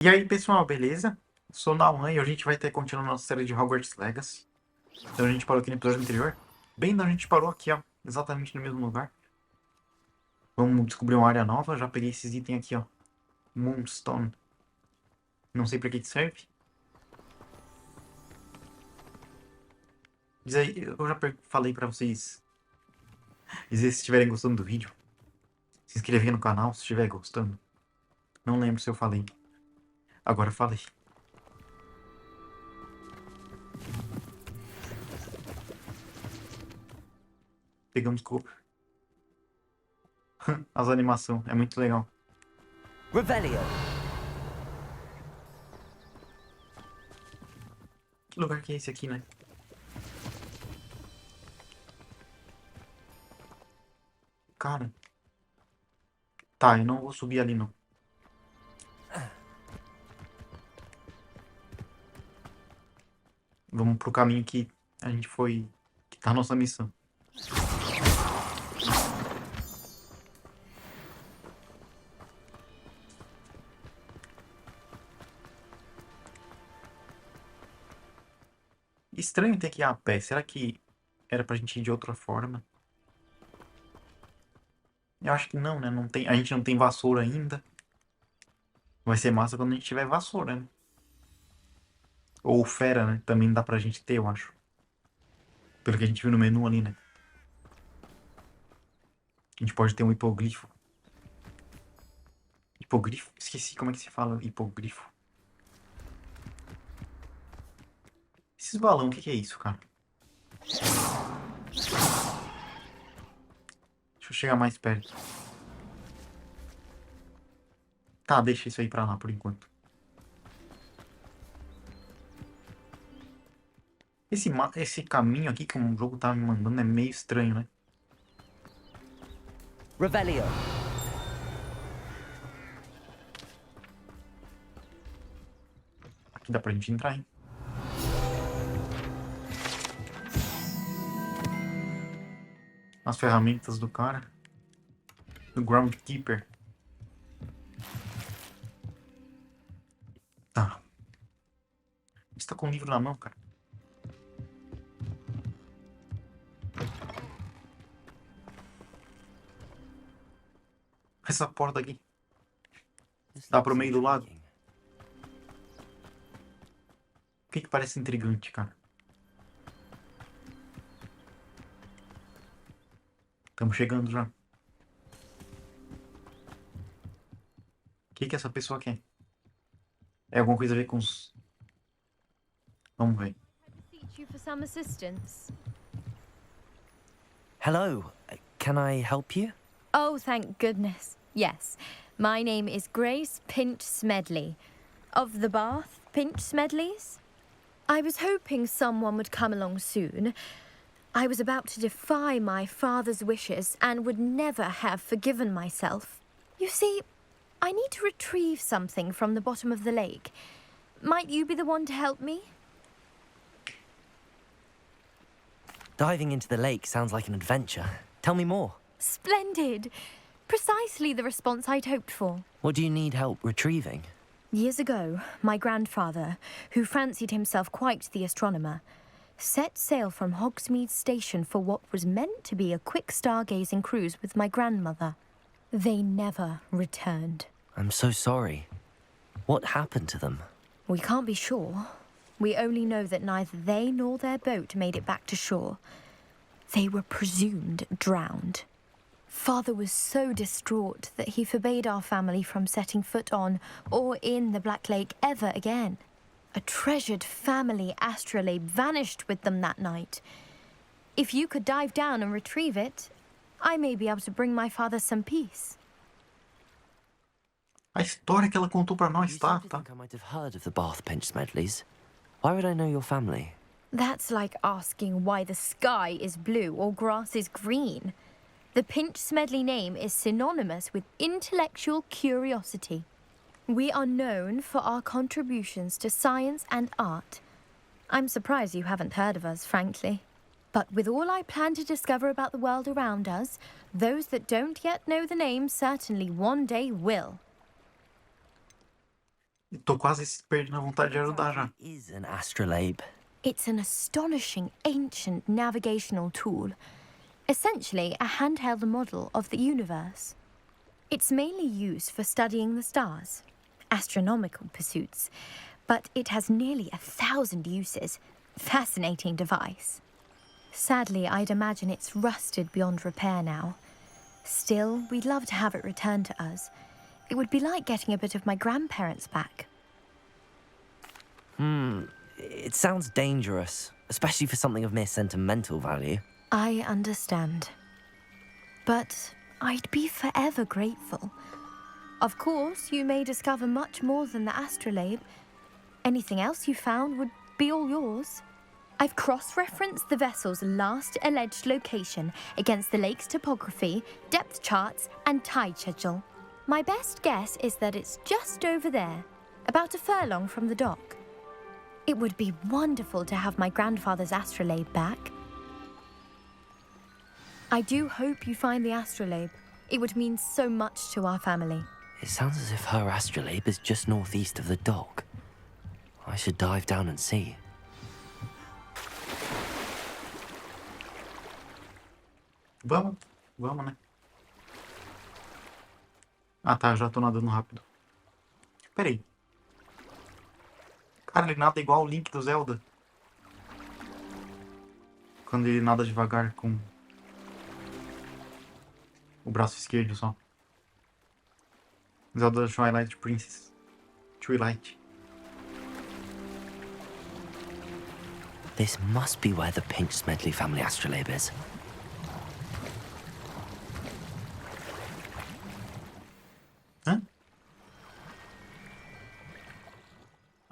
E aí, pessoal, beleza? Sou o Nauan e hoje a gente vai ter continuando nossa série de Hogwarts Legacy. Então a gente parou aqui no episódio anterior. Bem onde a gente parou aqui, ó. Exatamente no mesmo lugar. Vamos descobrir uma área nova. Já peguei esses itens aqui, ó. Moonstone. Não sei pra que serve. Diz aí, eu já falei pra vocês. Dizer se estiverem gostando do vídeo. Se inscrever no canal se estiver gostando. Não lembro se eu falei. Agora falei. Pegamos cor. As animações. É muito legal. Revelio. Que lugar que é esse aqui, né? Cara. Tá, eu não vou subir ali, não. Vamos pro caminho que a gente foi... Que tá a nossa missão. Estranho ter que ir a pé. Será que era pra gente ir de outra forma? Eu acho que não, né? Não tem... A gente não tem vassoura ainda. Vai ser massa quando a gente tiver vassoura, né? Ou fera, né? Também dá pra gente ter, eu acho. Pelo que a gente viu no menu ali, né? A gente pode ter um hipogrifo. Hipogrifo? Esqueci como é que se fala hipogrifo. Esses balão, o que é isso, cara? Deixa eu chegar mais perto. Tá, deixa isso aí pra lá por enquanto. Esse caminho aqui que o jogo tá me mandando é meio estranho, né? Revelio. Aqui dá pra gente entrar, hein? As ferramentas do cara. Do Groundkeeper. Tá. Você tá com o livro na mão, cara. Essa porta aqui. Dá pro meio do lago. O que parece intrigante, cara? Estamos chegando já. O que essa pessoa quer? É alguma coisa a ver com os... Vamos ver. You for some assistance. Hello. Can I help you? Oh, thank goodness. Yes. My name is Grace Pinch Smedley. Of the Bath Pinch Smedleys. I was hoping someone would come along soon. I was about to defy my father's wishes and would never have forgiven myself. You see, I need to retrieve something from the bottom of the lake. Might you be the one to help me? Diving into the lake sounds like an adventure. Tell me more. Splendid. Precisely the response I'd hoped for. What do you need help retrieving? Years ago, my grandfather, who fancied himself quite the astronomer, set sail from Hogsmeade Station for what was meant to be a quick stargazing cruise with my grandmother. They never returned. I'm so sorry. What happened to them? We can't be sure. We only know that neither they nor their boat made it back to shore. They were presumed drowned. Father was so distraught that he forbade our family from setting foot on or in the Black Lake ever again. A treasured family astrolabe vanished with them that night. If you could dive down and retrieve it, I may be able to bring my father some peace. A história que ela contou pra nós, You tá? seem to think I might have heard of the Bath Pinch Smedleys. Why would I know your family? That's like asking why the sky is blue or grass is green. The Pinch Smedley name is synonymous with intellectual curiosity. We are known for our contributions to science and art. I'm surprised you haven't heard of us, frankly. But with all I plan to discover about the world around us, those that don't yet know the name certainly one day will. Tô quase perdendo a vontade de ajudar já. Is an astrolabe. It's an astonishing ancient navigational tool, essentially a handheld model of the universe. It's mainly used for studying the stars, astronomical pursuits, but it has nearly 1,000 uses. Fascinating device. Sadly, I'd imagine it's rusted beyond repair now. Still, we'd love to have it returned to us. It would be like getting a bit of my grandparents back. It sounds dangerous, especially for something of mere sentimental value. I understand. But I'd be forever grateful. Of course, you may discover much more than the astrolabe. Anything else you found would be all yours. I've cross-referenced the vessel's last alleged location against the lake's topography, depth charts, and tide schedule. My best guess is that it's just over there, about a furlong from the dock. It would be wonderful to have my grandfather's astrolabe back. I do hope you find the astrolabe. It would mean so much to our family. It sounds as if her astrolabe is just northeast of the dock. I should dive down and see. Vamos, vamos, né? Ah tá, já tô nadando rápido. Pera aí. Cara, ele nada igual o Link do Zelda. Quando ele nada devagar com o braço esquerdo só. Zelda Twilight Princess. Twilight. This must be where the Pinch Smedley family astrolabe is. Hã?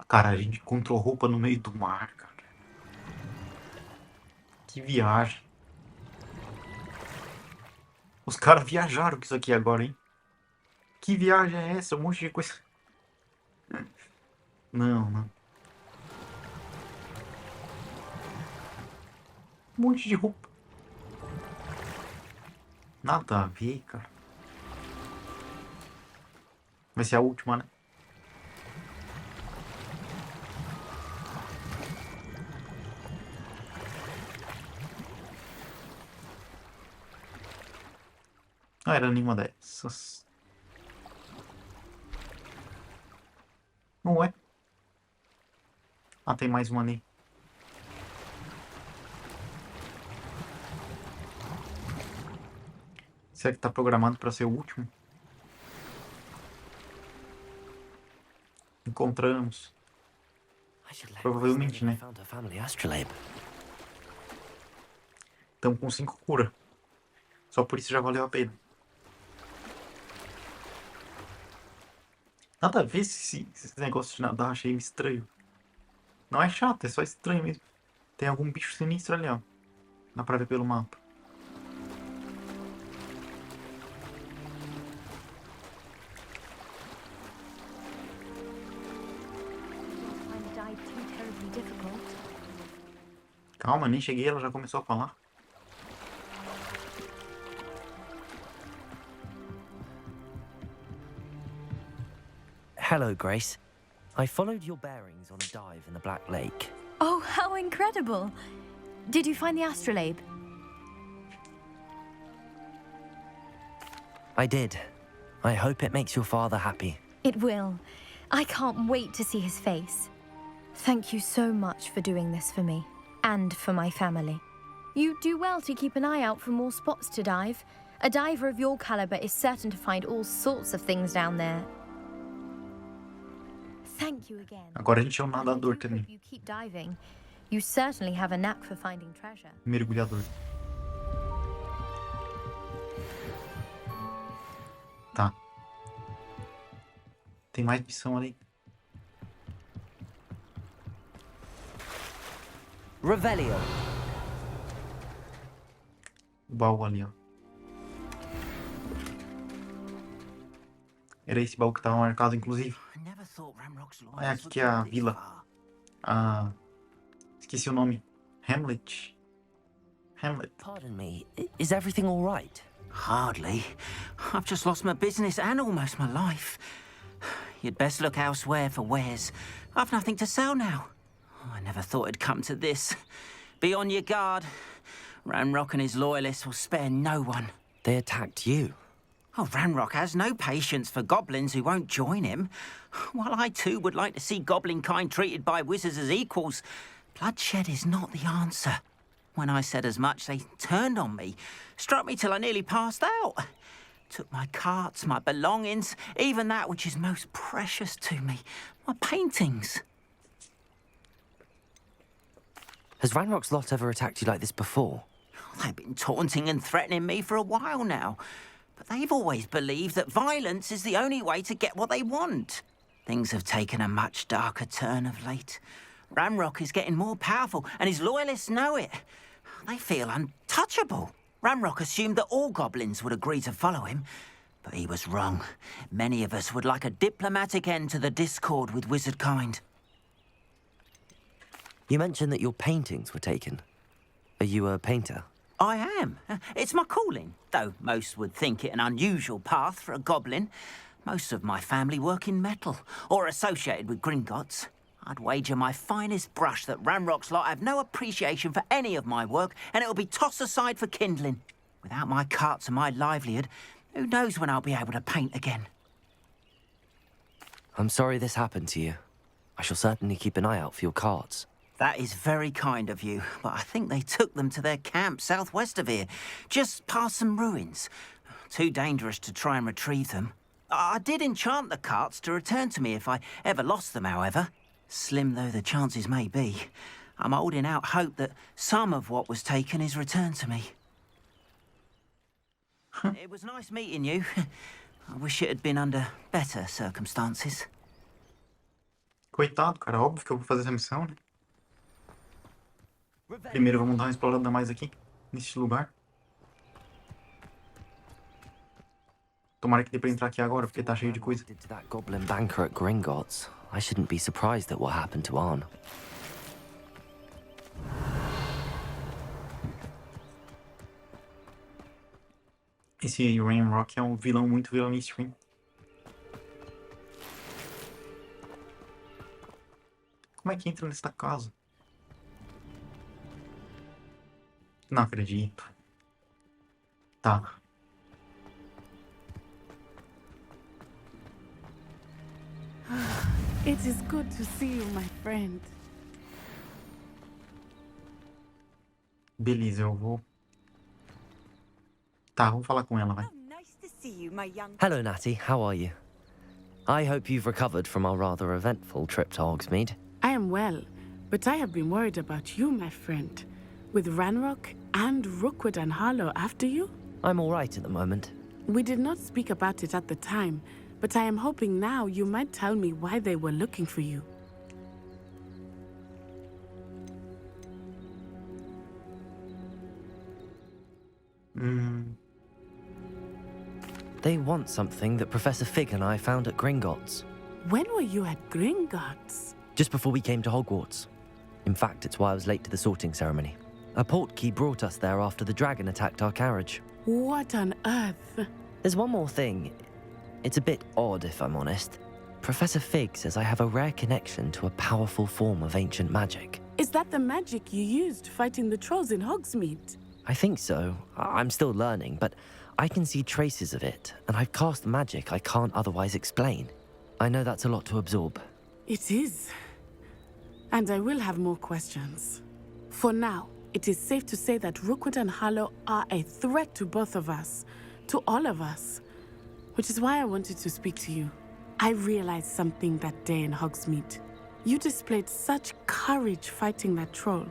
Cara, a gente encontrou roupa no meio do mar, cara. Que viagem. Os caras viajaram com isso aqui agora, hein? Que viagem é essa? Um monte de coisa. Não, não. Um monte de roupa. Nada a ver, cara. Vai ser a última, né? Não era nenhuma dessas. Não é? Ah, tem mais uma ali. Será que tá programado para ser o último? Encontramos. Provavelmente, né? Found her family astrolabe. Estamos com 5 cura. Só por isso já valeu a pena. Nada a ver esse negócio de nadar, achei estranho. Não é chato, é só estranho mesmo. Tem algum bicho sinistro ali, ó. Dá pra ver pelo mapa. Find the dive too terribly difficult. Calma, nem cheguei, ela já começou a falar. Hello, Grace. I followed your bearings on a dive in the Black Lake. Oh, how incredible! Did you find the astrolabe? I did. I hope it makes your father happy. It will. I can't wait to see his face. Thank you so much for doing this for me, and for my family. You do well to keep an eye out for more spots to dive. A diver of your caliber is certain to find all sorts of things down there. Thank you again. Agora a gente é um And I nadador do também. hope you keep diving. You certainly have a knack for finding treasure. Mergulhador. Tá. Tem mais missão ali. Revelio. O baú ali, ó. Era esse baú que tava marcado, inclusive. Olha aqui que é a vila. Ah, esqueci o nome. Hamlet. Hamlet. Pardon me, is everything all right? Hardly. I've just lost my business and almost my life. you'd best look elsewhere for wares. I've nothing to sell now. Oh, I never thought it'd come to this. Be on your guard. Ranrock and his loyalists will spare no one. They attacked you. Oh, Ranrock has no patience for goblins who won't join him. While I too would like to see goblin kind treated by wizards as equals, bloodshed is not the answer. When I said as much, they turned on me, struck me till I nearly passed out. Took my carts, my belongings, even that which is most precious to me, my paintings. Has Ranrock's lot ever attacked you like this before? They've been taunting and threatening me for a while now. But they've always believed that violence is the only way to get what they want. Things have taken a much darker turn of late. Ranrock is getting more powerful, and his loyalists know it. They feel untouchable. Ranrock assumed that all goblins would agree to follow him, but he was wrong. Many of us would like a diplomatic end to the discord with wizard kind. You mentioned that your paintings were taken. Are you a painter? I am. It's my calling, though most would think it an unusual path for a goblin. Most of my family work in metal, or associated with Gringotts. I'd wager my finest brush that Ranrock's lot have no appreciation for any of my work, and it'll be tossed aside for kindling. Without my carts and my livelihood, who knows when I'll be able to paint again? I'm sorry this happened to you. I shall certainly keep an eye out for your carts. That is very kind of you, but I think they took them to their camp southwest of here, just past some ruins. Too dangerous to try and retrieve them. I did enchant the carts to return to me if I ever lost them, however. Slim though the chances may be, I'm holding out hope that some of what was taken is returned to me. It was nice meeting you. I wish it had been under better circumstances. Coitado, cara. Óbvio que eu vou fazer essa missão, né? Primeiro vamos dar uma explorada mais aqui, nesse lugar. Tomara que dê pra entrar aqui agora, porque tá cheio de coisa. Did to that goblin banker at Gringotts, I shouldn't be surprised at what happened to Arn. Esse Ranrock é um vilão muito vilanístico, hein? Como é que entra nesta casa? Não acredito. Tá. It is good to see you, my friend. Beleza, eu vou... Tá, vamos falar com ela, vai. Nice to see you, my young... Hello, Natty. How are you? I hope you've recovered from our rather eventful trip to Hogsmeade. I am well, but I have been worried about you, my friend. With Ranrock and Rookwood and Harlow after you? I'm all right at the moment. We did not speak about it at the time, but I am hoping now you might tell me why they were looking for you. They want something that Professor Fig and I found at Gringotts. When were you at Gringotts? Just before we came to Hogwarts. In fact, it's why I was late to the sorting ceremony. A portkey brought us there after the dragon attacked our carriage. What on earth? There's one more thing. It's a bit odd, if I'm honest. Professor Fig says I have a rare connection to a powerful form of ancient magic. Is that the magic you used fighting the trolls in Hogsmeade? I think so. I'm still learning, but I can see traces of it, and I've cast magic I can't otherwise explain. I know that's a lot to absorb. It is. And I will have more questions. For now, it is safe to say that Rookwood and Harlow are a threat to both of us, to all of us. Which is why I wanted to speak to you. I realized something that day in Hogsmeade. You displayed such courage fighting that troll,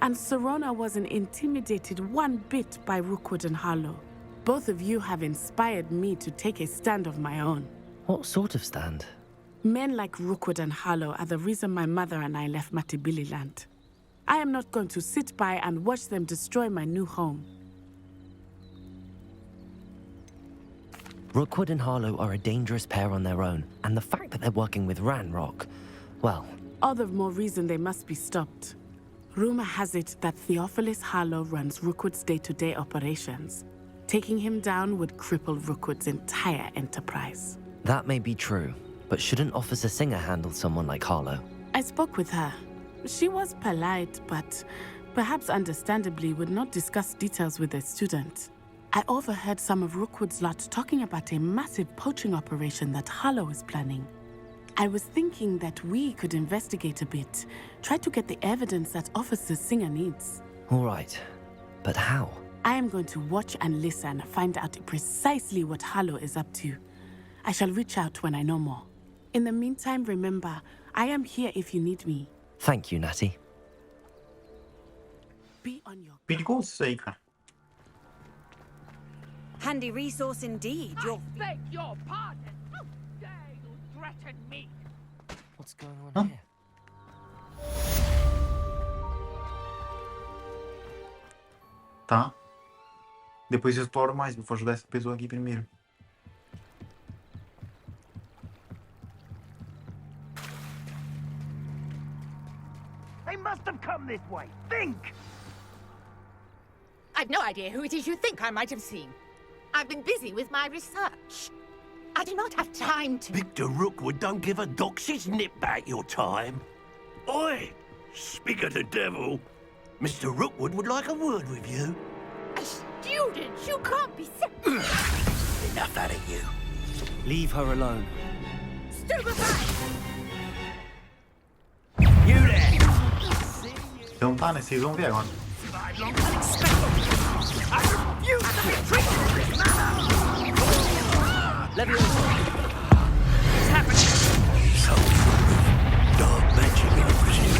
and Serona wasn't intimidated one bit by Rookwood and Harlow. Both of you have inspired me to take a stand of my own. What sort of stand? Men like Rookwood and Harlow are the reason my mother and I left Matabeleland. I am not going to sit by and watch them destroy my new home. Rookwood and Harlow are a dangerous pair on their own, and the fact that they're working with Ranrock, well... All the more reason they must be stopped. Rumor has it that Theophilus Harlow runs Rookwood's day-to-day operations. Taking him down would cripple Rookwood's entire enterprise. That may be true, But shouldn't Officer Singer handle someone like Harlow? I spoke with her. She was polite, but perhaps understandably would not discuss details with a student. I overheard some of Rookwood's lot talking about a massive poaching operation that Harlow is planning. I was thinking that we could investigate a bit, try to get the evidence that Officer Singer needs. All right. But how? I am going to watch and listen, find out precisely what Harlow is up to. I shall reach out when I know more. In the meantime, remember, I am here if you need me. Thank you, Natty. Be on your Perigoso isso aí, cara. Handy resource indeed. I beg your pardon. How dare you threaten me? What's going on here? Tá. Depois eu exploro mais. Vou ajudar essa pessoa aqui primeiro. They must have come this way. Think! I've no idea who it is you think I might have seen. I've been busy with my research. I do not have time to... Victor Rookwood don't give a dox's nip back your time. Oi! Speak of the devil. Mr. Rookwood would like a word with you. A student? You can't be so... Enough out of you. Leave her alone. Stupefy! You there! Então tá, né? Vocês vão ver agora. So, dark magic, I presume.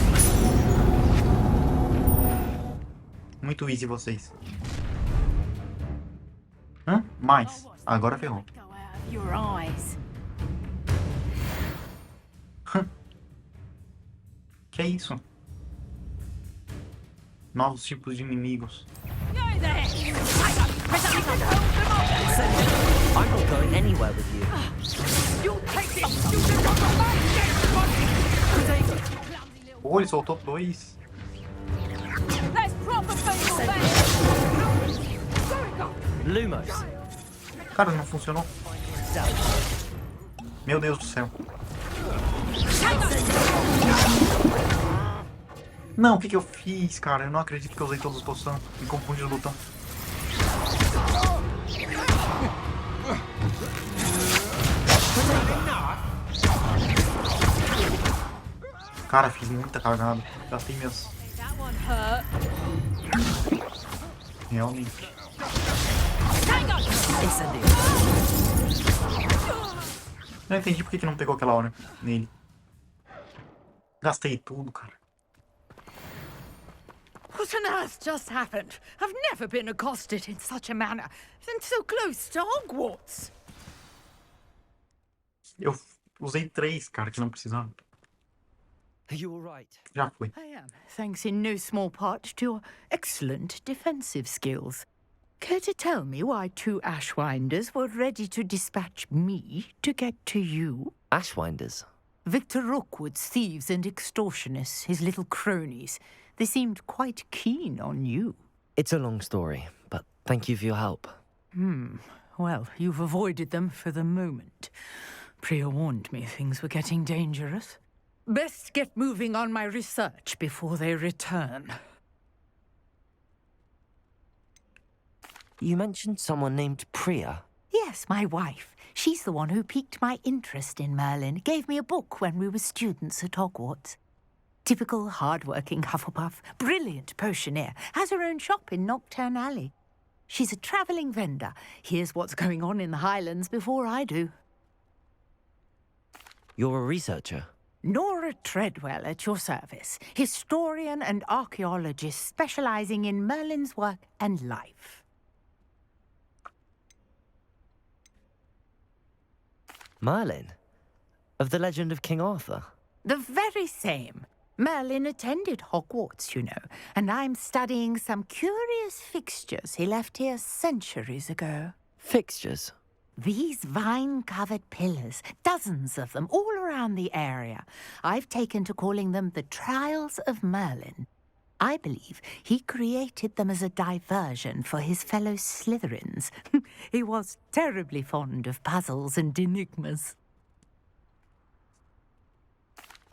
Muito easy vocês. Hã? Mais. Agora ferrou. Go out of your eyes. Que é isso? Novos tipos de inimigos. Go there! I'm not going anywhere with you. You take this student on the back, Pô, ele soltou dois. That's proper fatal bang! Lumos. Cara, não funcionou. Meu Deus do céu. Não, o que eu fiz, cara? Eu não acredito que eu usei todas as poções. Me confundi o botão. Cara, fiz muita cagada. Gastei minhas... That one hurt. Realmente. Não entendi por que não pegou aquela hora nele. Gastei tudo, cara. What on earth just happened? I've never been accosted in such a manner, and so close to Hogwarts. Eu usei 3, cara, que não precisava. Are you all right? Já foi. I am, thanks in no small part to your excellent defensive skills. Care to tell me why 2 Ashwinders were ready to dispatch me to get to you? Ashwinders. Victor Rookwood's thieves and extortionists, his little cronies. They seemed quite keen on you. It's a long story, but thank you for your help. Well, you've avoided them for the moment. Priya warned me things were getting dangerous. Best get moving on my research before they return. You mentioned someone named Priya. Yes, my wife. She's the one who piqued my interest in Merlin, gave me a book when we were students at Hogwarts. Typical hard-working Hufflepuff, brilliant potioneer, has her own shop in Nocturne Alley. She's a travelling vendor, hears what's going on in the Highlands before I do. You're a researcher. Nora Treadwell at your service, historian and archaeologist specialising in Merlin's work and life. Merlin? Of the legend of King Arthur? The very same. Merlin attended Hogwarts, you know, and I'm studying some curious fixtures he left here centuries ago. Fixtures? These vine-covered pillars, dozens of them, all around the area. I've taken to calling them the Trials of Merlin. I believe he created them as a diversion for his fellow Slytherins. He was terribly fond of puzzles and enigmas.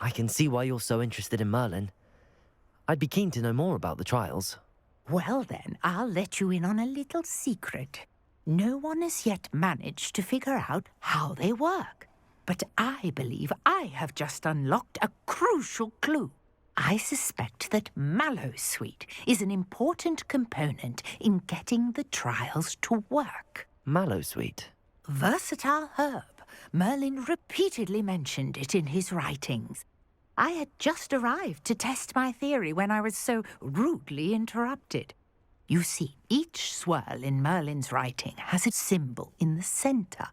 I can see why you're so interested in Merlin. I'd be keen to know more about the trials. Well then, I'll let you in on a little secret. No one has yet managed to figure out how they work. But I believe I have just unlocked a crucial clue. I suspect that Mallowsweet is an important component in getting the trials to work. Mallowsweet? Versatile herb. Merlin repeatedly mentioned it in his writings. I had just arrived to test my theory when I was so rudely interrupted. You see, each swirl in Merlin's writing has a symbol in the center.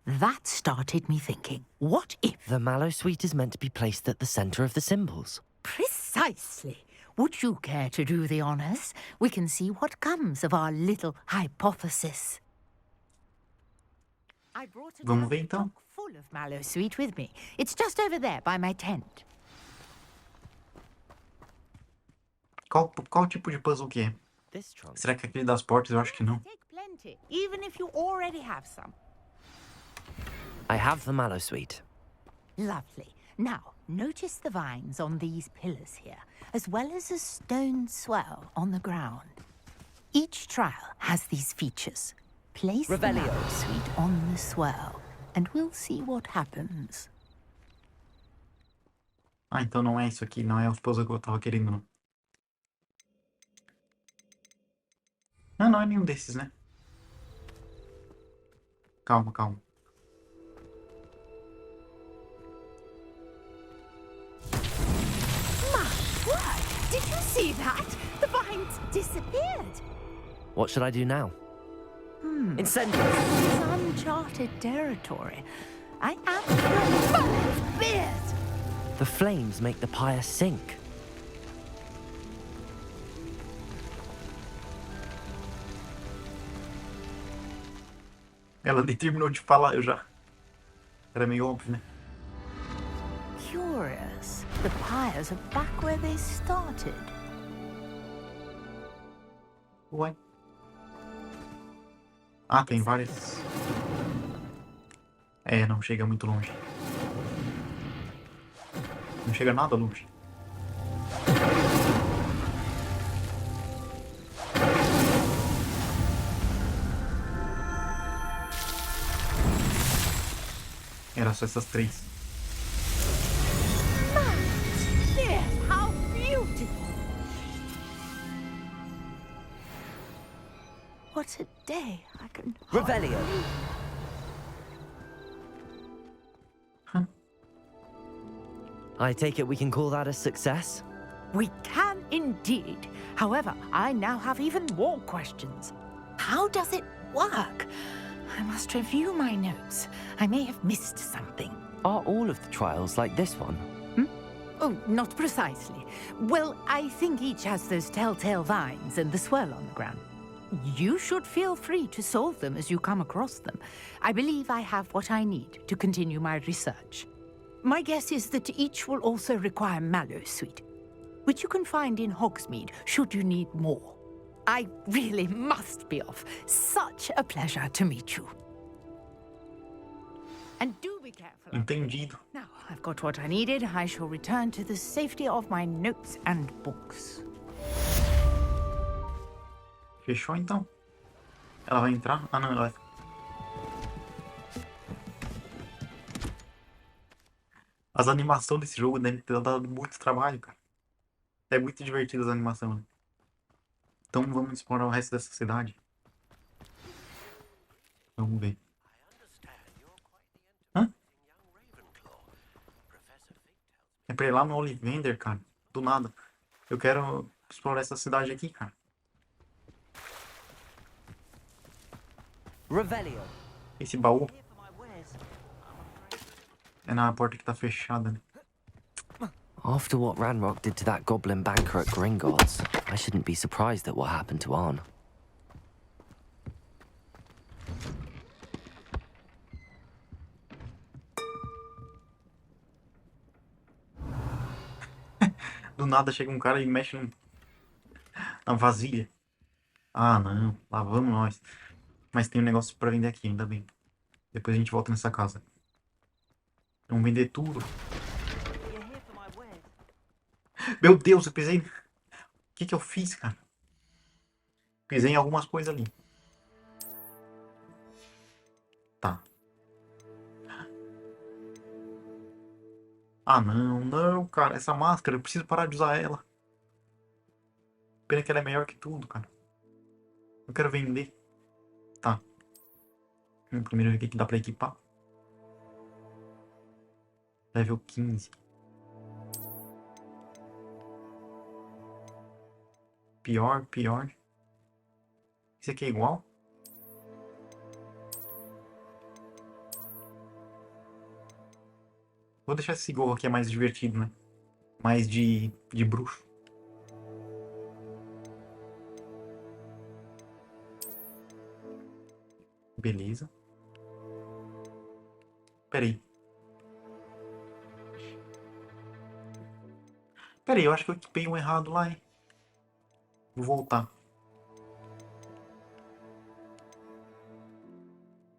That started me thinking, what if... The Mallowsweet is meant to be placed at the center of the symbols. Precisely. Would you care to do the honors? We can see what comes of our little hypothesis. I brought a Vamos ver, então? box full of Mallowsweet with me. It's just over there by my tent. Qual tipo de puzzle que é? This trunk. Será que é aquele das portas? Eu acho que não. Take plenty, even if you already have some. I have the Mallowsweet. Lovely. Now, notice the vines on these pillars here, as well as a stone swell on the ground. Each trial has these features. Place the Revelio. Mallowsweet on the swell, and we'll see what happens. Ah, então não é isso aqui. Não é os puzzles que eu tava querendo, não. Ah, não é nenhum desses, né? Calma, calma. What? Did you see that? The vines disappeared. What should I do now? Incendiary! It's uncharted territory. I am beard. The flames make the pyre sink. Ela nem terminou de falar, eu já. Era meio óbvio, né? Curious. The pyres are back where they started. Ué. Ah, tem várias. É, não chega muito longe. Não chega nada longe. Era só essas três. Yes, how beautiful! What a day! I can. Revelio! I take it we can call that a success? We can indeed. However, I now have even more questions. How does it work? I must review my notes. I may have missed something. Are all of the trials like this one? Oh, not precisely. Well, I think each has those telltale vines and the swirl on the ground. You should feel free to solve them as you come across them. I believe I have what I need to continue my research. My guess is that each will also require Mallowsweet, which you can find in Hogsmeade should you need more. I really must be off. Such a pleasure to meet you. And do be careful. Entendido. Now I've got what I needed. I shall return to the safety of my notes and books. Fechou então? Ela vai entrar? Ah, não, ela vai. As animações desse jogo devem ter dado muito trabalho, cara. É muito divertido as animações, né? Então vamos explorar o resto dessa cidade. Vamos ver. Hã? É pra ir lá no Ollivander, cara. Do nada. Eu quero explorar essa cidade aqui, cara. Revelio! Esse baú é na porta que tá fechada, né? After what Ranrock did to that goblin banker at Gringotts, I shouldn't be surprised at what happened to Arn. Do nada chega um cara e mexe na vasilha. Ah, não. Lá vamos nós. Mas tem um negócio pra vender aqui, ainda bem. Depois a gente volta nessa casa. Vamos vender tudo. Meu Deus, eu pisei. O que eu fiz, cara? Pisei em algumas coisas ali. Tá. Ah, não, não, cara. Essa máscara, eu preciso parar de usar ela. Pena que ela é melhor que tudo, cara. Eu quero vender. Tá. Primeiro ver o que dá pra equipar. Level 15. Pior, pior. Esse aqui é igual? Vou deixar esse gorro aqui, é mais divertido, né? Mais de bruxo. Beleza. Peraí. Peraí, eu acho que eu equipei um errado lá, hein? Vou voltar.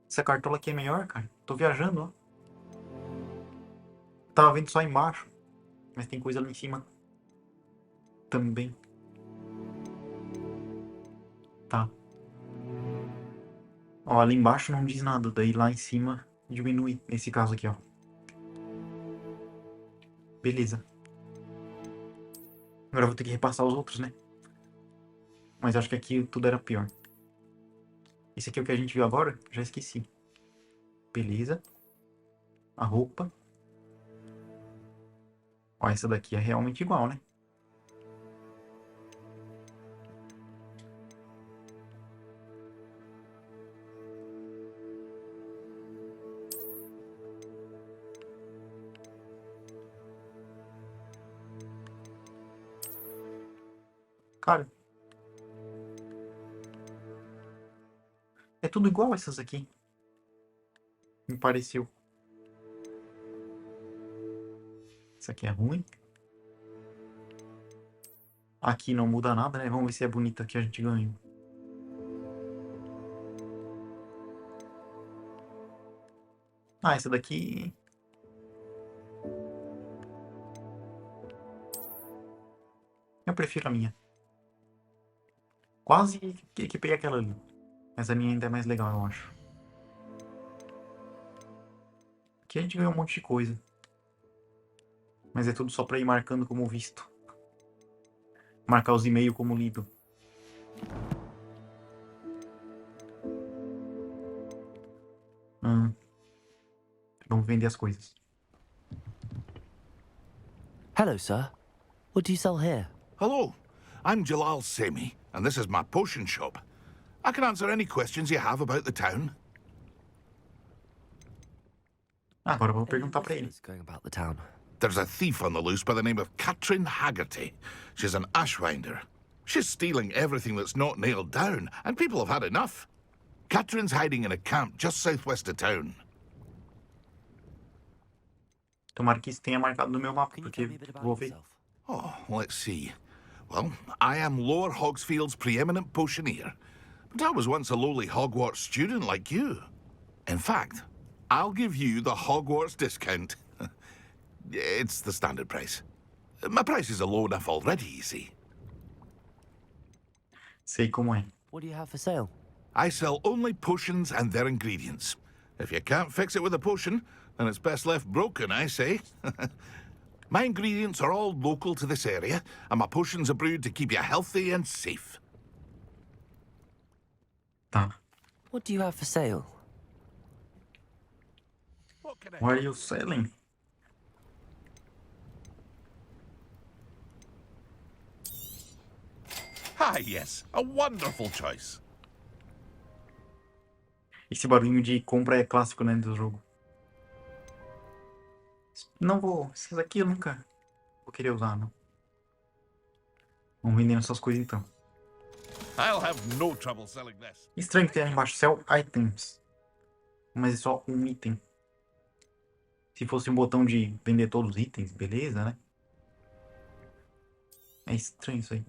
Essa cartola aqui é melhor, cara. Tô viajando, ó. Tava vendo só embaixo. Mas tem coisa lá em cima também. Tá. Ó, ali embaixo não diz nada. Daí lá em cima diminui. Nesse caso aqui, ó. Beleza. Agora eu vou ter que repassar os outros, né? Mas acho que aqui tudo era pior. Esse aqui é o que a gente viu agora? Já esqueci. Beleza. A roupa. Ó, essa daqui é realmente igual, né? Cara. É tudo igual essas aqui. Me pareceu. Essa aqui é ruim. Aqui não muda nada, né? Vamos ver se é bonita que a gente ganhou. Ah, essa daqui... Eu prefiro a minha. Quase que equipei aquela ali. Mas a minha ainda é mais legal, eu acho. Aqui a gente ganhou um monte de coisa. Mas é tudo só pra ir marcando como visto. Marcar os e-mails como lido. Vamos vender as coisas. Hello, sir. What do you sell here? Hello, I'm Jalal Semi, and this is my potion shop. I can answer any questions you have about the town. Agora eu vou perguntar pra ele. Going about the town. There's a thief on the loose by the name of Katrin Haggerty. She's an ashwinder. She's stealing everything that's not nailed down, and people have had enough. Katrin's hiding in a camp just southwest of town. Tomara que isso tenha marcado no meu mapa, porque vou ver. Oh, let's see. Well, I am Lower Hogsfield's preeminent potioneer, but I was once a lowly Hogwarts student like you. In fact, I'll give you the Hogwarts discount. It's the standard price. My prices are low enough already, you see. Sei como é. What do you have for sale? I sell only potions and their ingredients. If you can't fix it with a potion, then it's best left broken, I say. My ingredients are all local to this area, and my potions are brewed to keep you healthy and safe. Tá. What do you have for sale? What are you selling? Ah, yes, a wonderful choice. Esse barulho de compra é clássico, né, do jogo. Não vou... Esses aqui eu nunca vou querer usar, não. Vamos vendendo essas coisas, então. I'll have no trouble selling this. Estranho que tem ali embaixo, Sell Items. Mas é só um item. Se fosse um botão de vender todos os itens, beleza, né? É estranho isso aí.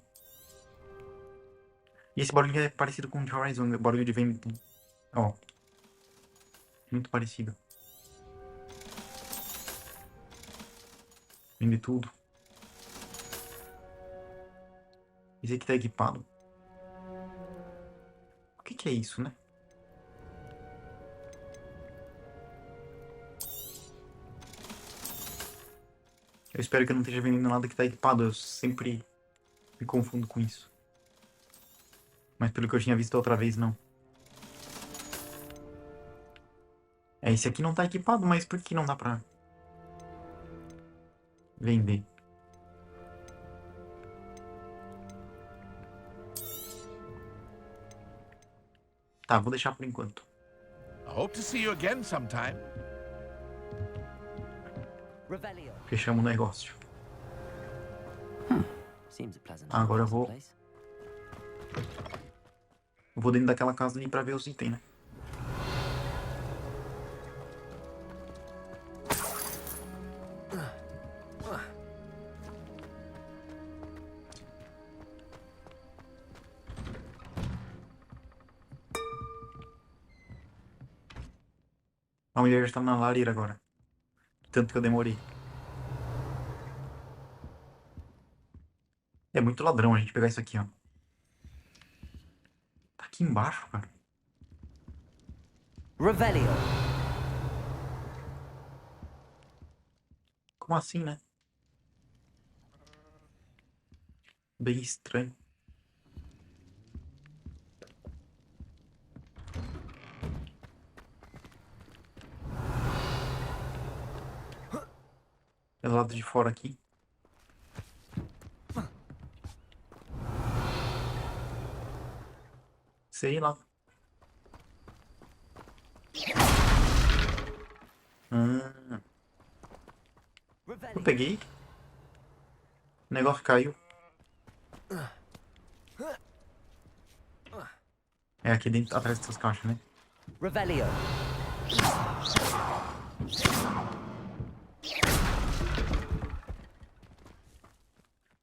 E esse barulho é parecido com o de Horizon, o barulho de venda. Ó. Muito parecido. Vende tudo. Esse aqui tá equipado. O que é isso, né? Eu espero que eu não esteja vendendo nada que tá equipado. Eu sempre me confundo com isso. Mas pelo que eu tinha visto outra vez, não. Esse aqui não tá equipado, mas por que não dá pra vender? Tá, vou deixar por enquanto. I hope to see you again sometime. Revelio. Fechamos o negócio. Seems a pleasant Agora eu enough vou... place. Eu vou dentro daquela casa ali pra ver os itens, né? A mulher já tá na lareira agora. Tanto que eu demorei. É muito ladrão a gente pegar isso aqui, ó. Tá aqui embaixo, cara. Revelio. Como assim, né? Bem estranho. É do lado de fora aqui. Sei lá. Eu peguei. O negócio caiu. É aqui dentro, atrás dessas caixas, né? Revelio.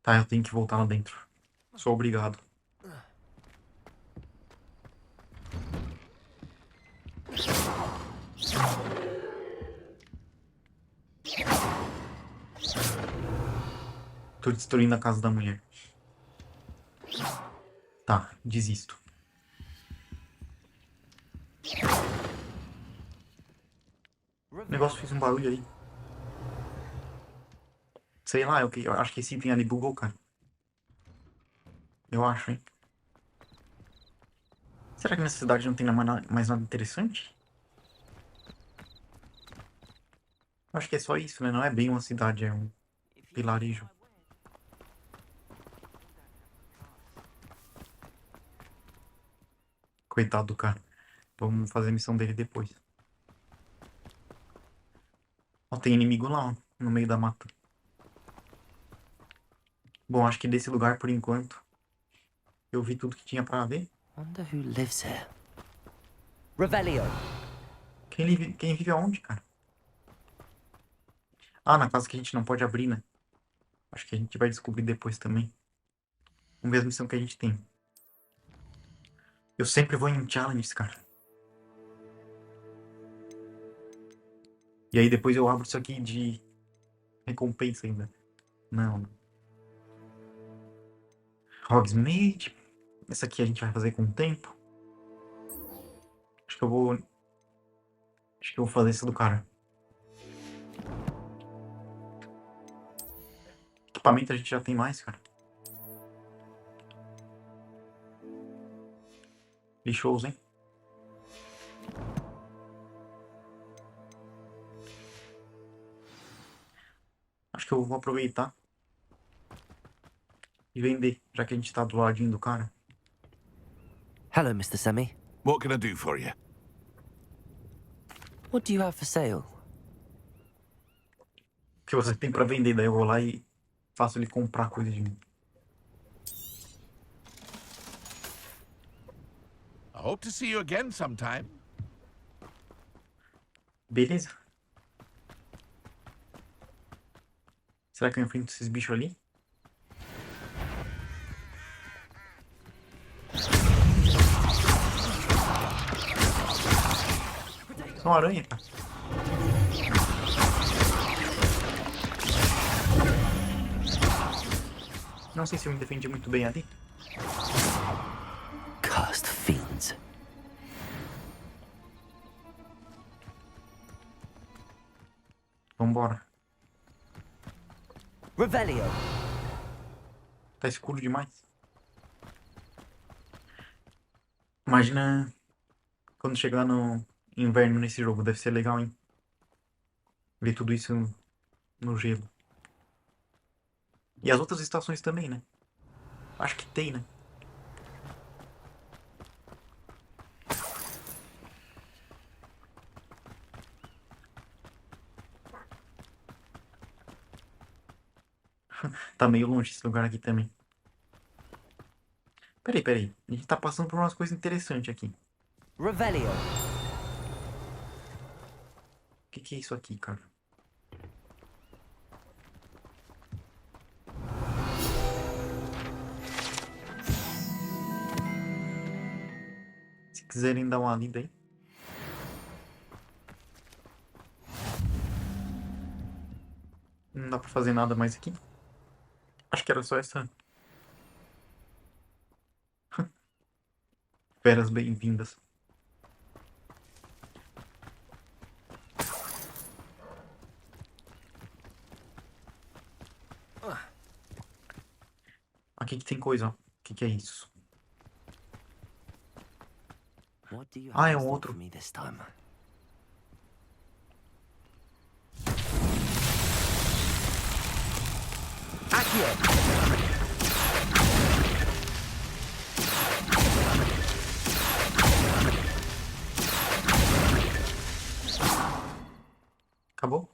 Tá, eu tenho que voltar lá dentro. Sou obrigado. Tô destruindo a casa da mulher. Tá, desisto. O negócio fez um barulho aí. Sei lá, eu acho que esse item ali bugou, cara. Eu acho, hein? Será que nessa cidade não tem mais nada interessante? Eu acho que é só isso, né? Não é bem uma cidade, é um vilarejo. Coitado do cara. Vamos fazer a missão dele depois. Ó, tem inimigo lá, ó, no meio da mata. Bom, acho que desse lugar, por enquanto, eu vi tudo que tinha pra ver. Wonder who lives here. Revelio. Quem vive aonde, cara? Ah, na casa que a gente não pode abrir, né? Acho que a gente vai descobrir depois também. A mesma missão que a gente tem. Eu sempre vou em challenges, cara. E aí depois eu abro isso aqui de recompensa ainda. Não. Hogsmeade. Essa aqui a gente vai fazer com o tempo. Acho que eu vou fazer essa do cara. Equipamento a gente já tem mais, cara. Lixoso, hein? Acho que eu vou aproveitar e vender, já que a gente tá do ladinho do cara. Hello, Mr. Semi. What can I do for you? What do you have for sale? O que você tem pra vender? Daí eu vou lá e faço ele comprar coisa de mim. I hope to see you again sometime. Beleza. Será que eu enfrento esses bichos ali? São aranha, cara. Não sei se eu me defendi muito bem ali. Cursed fiends. Vambora. Revelio. Tá escuro demais. Imagina quando chegar no inverno nesse jogo. Deve ser legal, hein? Ver tudo isso no gelo. E as outras estações também, né? Acho que tem, né? Tá meio longe esse lugar aqui também. Peraí. A gente tá passando por umas coisas interessantes aqui. Revelio. O que é isso aqui, cara? Se quiserem dar uma lida aí. Não dá pra fazer nada mais aqui. Acho que era só essa. Feras bem-vindas. Aqui que tem coisa, ó. O que é isso? What do you Ah, have é in um store outro. for me this time? Accio. Acabou?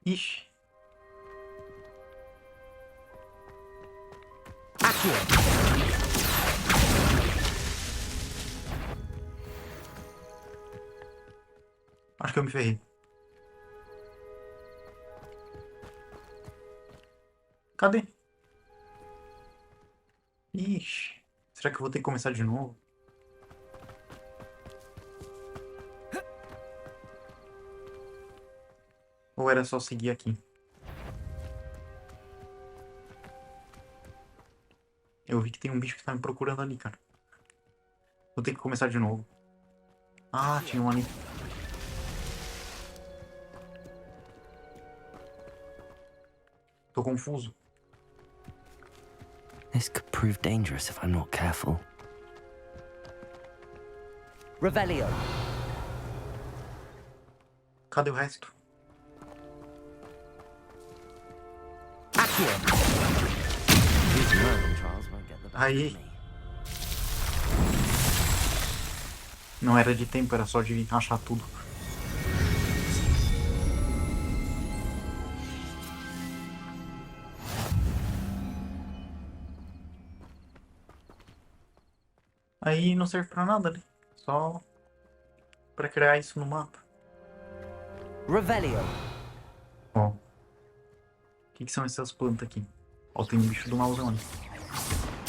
Ixi. Accio. Acho que eu me ferrei. Cadê? Ixi. Será que eu vou ter que começar de novo? Ou era só seguir aqui? Eu vi que tem um bicho que tá me procurando ali, cara. Vou ter que começar de novo. Ah, tinha um ali. Tô confuso. This could prove dangerous if I'm not careful. Revelio. Cadê o resto? Accio. These Merlin trials won't get the best Aí. of me. Não era de tempo, era só de achar tudo. Aí não serve pra nada, né? Só pra criar isso no mapa. Revelio. Ó. O que são essas plantas aqui? Ó, tem um bicho do malzão ali.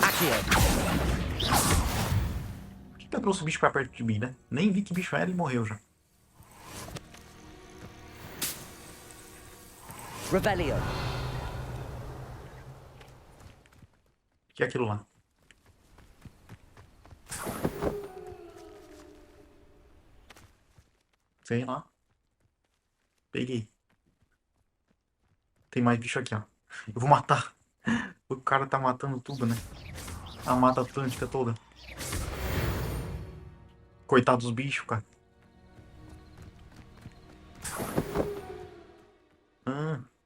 Accio. Por que eu trouxe o bicho pra perto de mim, né? Nem vi que bicho era e morreu já. Revelio. O que é aquilo lá? Sei lá. Peguei. Tem mais bicho aqui, ó. Eu vou matar. O cara tá matando tudo, né? A Mata Atlântica toda. Coitado dos bichos, cara.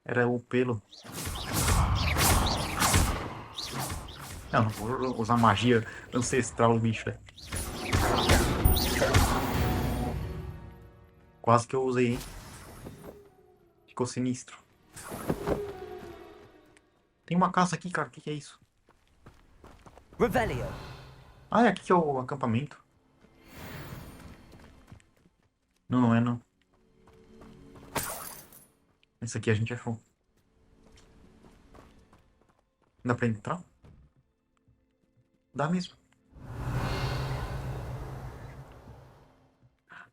Era o pelo. Eu não vou usar magia ancestral no bicho, velho. Quase que eu usei, hein? Ficou sinistro. Tem uma casa aqui, cara. O que é isso? Revelio. Ah, é aqui que é o acampamento. Não, não é não. Esse aqui a gente achou. Dá pra entrar? Dá mesmo.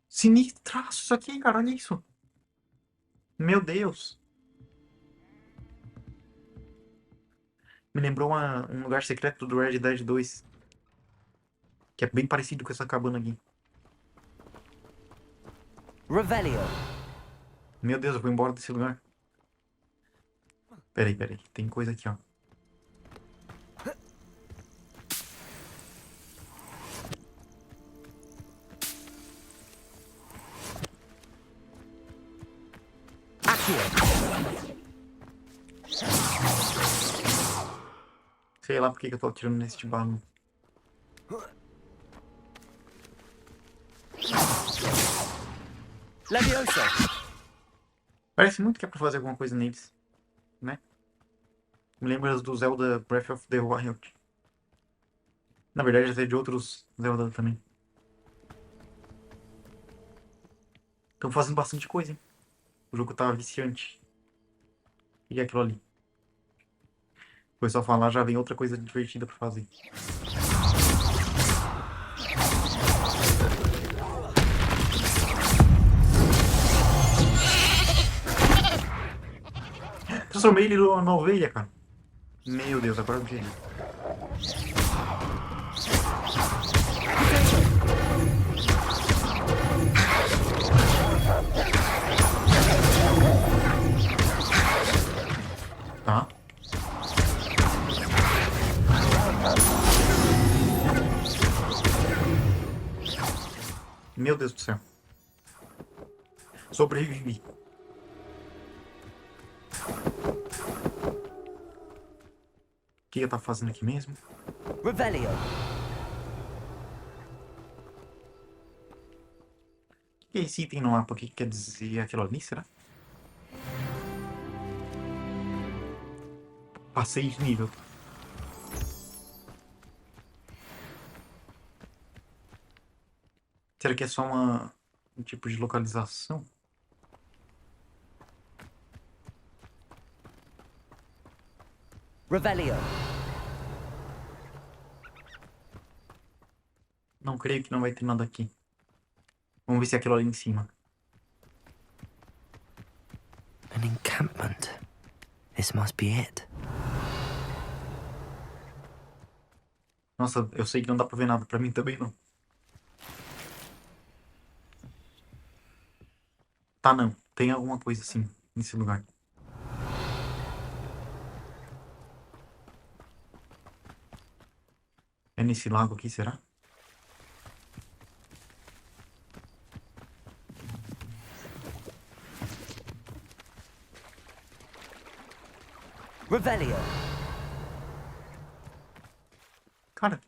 Sinistraço isso aqui, cara. Olha isso. Meu Deus. Me lembrou um lugar secreto do Red Dead 2. Que é bem parecido com essa cabana aqui. Revelio. Meu Deus, eu vou embora desse lugar. Peraí. Tem coisa aqui, ó. Sei lá porque que eu tô atirando nesse balão. Levioso. Parece muito que é pra fazer alguma coisa neles, né? Me lembra do Zelda Breath of the Wild. Na verdade, até de outros Zelda também. Estão fazendo bastante coisa, hein? O jogo tava viciante. E aquilo ali. Foi só falar, já vem outra coisa divertida pra fazer. Transformei ele numa ovelha, cara. Meu Deus, agora eu não entendi. Tá. Meu Deus do céu. Sobrevivi. O que eu tava fazendo aqui mesmo? Revelio. O que é esse item no mapa? O que quer dizer aquilo ali, será? Passei de nível. Será que é só um tipo de localização? Revelio. Não creio que não vai ter nada aqui. Vamos ver se é aquilo ali em cima. An encampment. This must be it. Nossa, eu sei que não dá pra ver nada. Pra mim também não. Tá, não. Tem alguma coisa assim, nesse lugar. É nesse lago aqui, será? Revelio. Cara.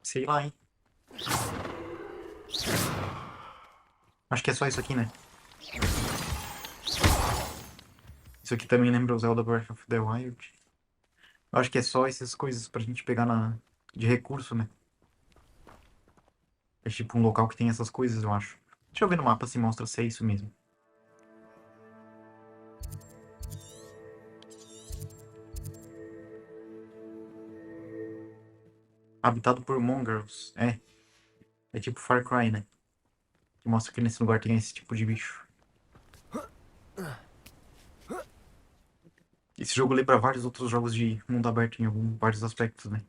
Sei lá, hein. Acho que é só isso aqui, né? Isso aqui também lembra o Zelda Breath of the Wild. Eu acho que é só essas coisas pra gente pegar de recurso, né? É tipo um local que tem essas coisas, eu acho. Deixa eu ver no mapa se mostra se é isso mesmo. Habitado por mongrels. É tipo Far Cry, né? Que mostra que nesse lugar tem esse tipo de bicho. Esse jogo lembra vários outros jogos de mundo aberto em vários aspectos, né?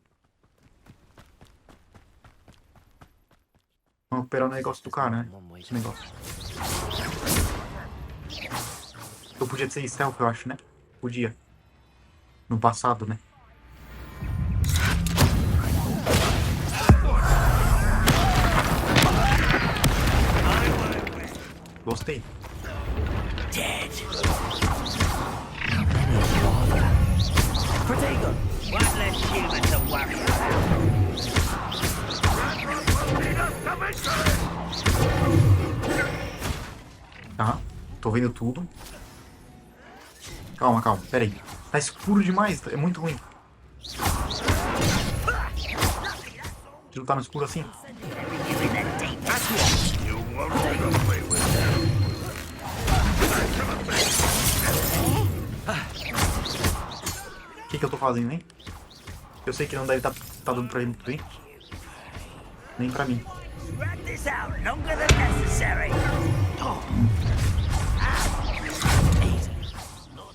Vamos recuperar o negócio do cara, né? Esse negócio. Eu podia ser stealth, eu acho, né? Podia. No passado, né? Gostei. Dead. Protego. One less human to worry about. Tá. Tô vendo tudo. Calma. Pera aí. Tá escuro demais. É muito ruim. De lutar no escuro assim. O que eu tô fazendo, hein? Eu sei que não deve tá dando pra ele muito bem. Nem pra mim. Drag this out longer than necessary.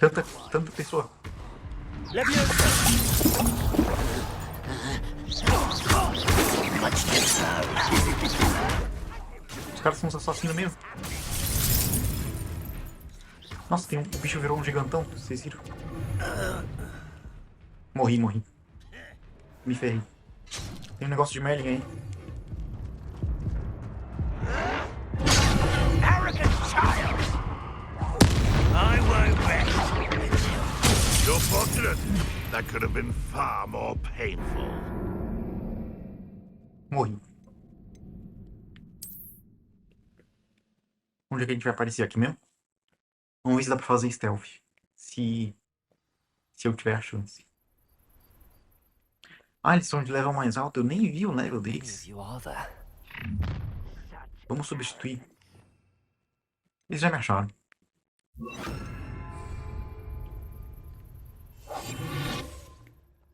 Tanta pessoa. Os caras são uns assassinos mesmo. Nossa, o bicho virou um gigantão, vocês viram? Morri. Me ferrei. Tem um negócio de Merlin aí. Arrogant child! I won't rest. You're fortunate. That could have been far more painful. Morri. Onde é que a gente vai aparecer? Aqui mesmo? Vamos ver se dá pra fazer stealth. Se eu tiver a chance. Ah, eles são de level mais alto. Eu nem vi o level deles. Vamos substituir. Eles já me acharam.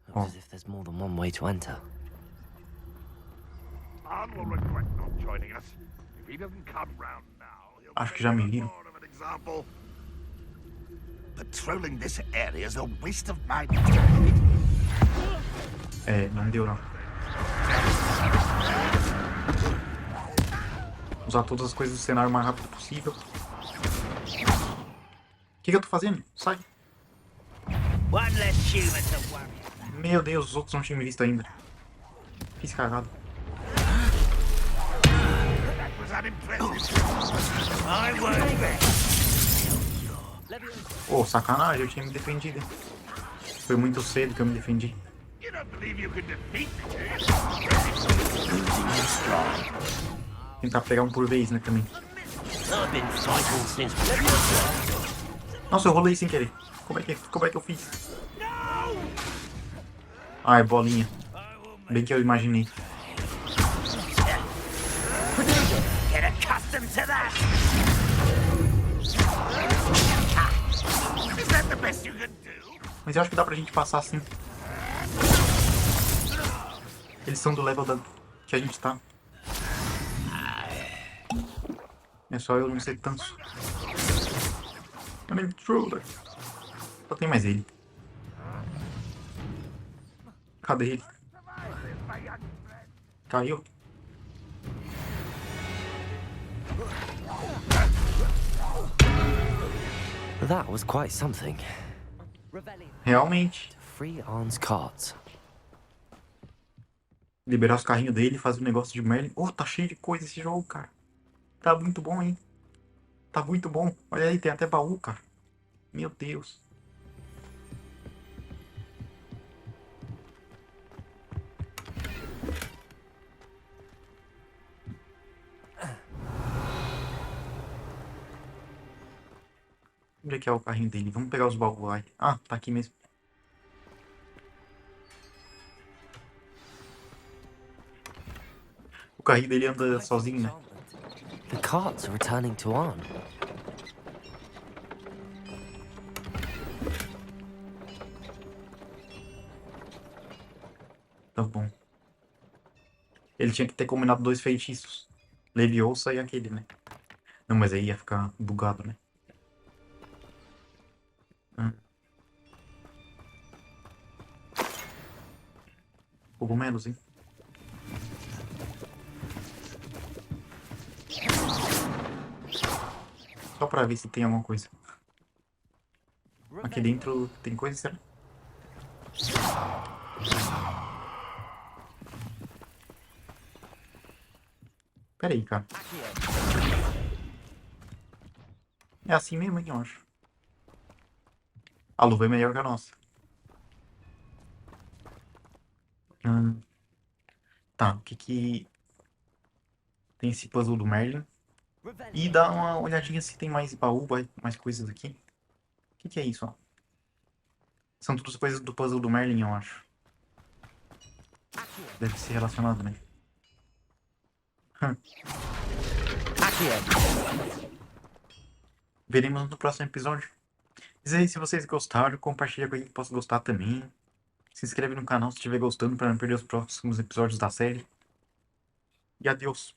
Looks as if there's more than one way to enter. Arn will regret not joining us. If he doesn't come round now, he'll Acho que já me viram. more of an example. Patrolling this area is a waste of my time. É, não deu não. Usar todas as coisas do cenário o mais rápido possível. O que eu tô fazendo? Sai. One less human to worry about. Meu Deus, os outros não tinham me visto ainda. Fiz cagado. That was unimpressive. I won't rest. Ô, sacanagem, eu tinha me defendido. Foi muito cedo que eu me defendi. You don't believe you can defeat me? Tentar pegar um por vez, né, também. I've been fighting since. Nossa, eu rolei sem querer. Como é que eu fiz? Ai, bolinha. Bem que eu imaginei. Get accustomed to that. Is that the best you can do? Mas eu acho que dá pra gente passar assim. Eles são do level que a gente tá. É só eu não ser tanso. I'm intruder. Só tem mais ele. Cadê ele? Caiu? That was quite something. Realmente. Free Arn's carts. Liberar os carrinhos dele, fazer um negócio de Merlin. Oh, tá cheio de coisa esse jogo, cara. Tá muito bom, hein? Tá muito bom. Olha aí, tem até baú, cara. Meu Deus. Onde é que é o carrinho dele? Vamos pegar os baús lá. Ah, tá aqui mesmo. O carrinho dele anda sozinho, né? The carts are returning to Arn. Tá bom. Ele tinha que ter combinado 2 feitiços. Leviosa e aquele, né? Não, mas aí ia ficar bugado, né? Cogumelos, hein? Só pra ver se tem alguma coisa. Aqui dentro tem coisa, será? Pera aí, cara. É assim mesmo, hein, eu acho. A luva é melhor que a nossa. Tá, o que... Tem esse puzzle do Merlin. E dá uma olhadinha se tem mais baú, mais coisas aqui. O que é isso, ó? São todas coisas do puzzle do Merlin, eu acho. Deve ser relacionado, né? Veremos no próximo episódio. Diz aí se vocês gostaram, compartilha com quem possa gostar também. Se inscreve no canal se estiver gostando para não perder os próximos episódios da série. E adeus.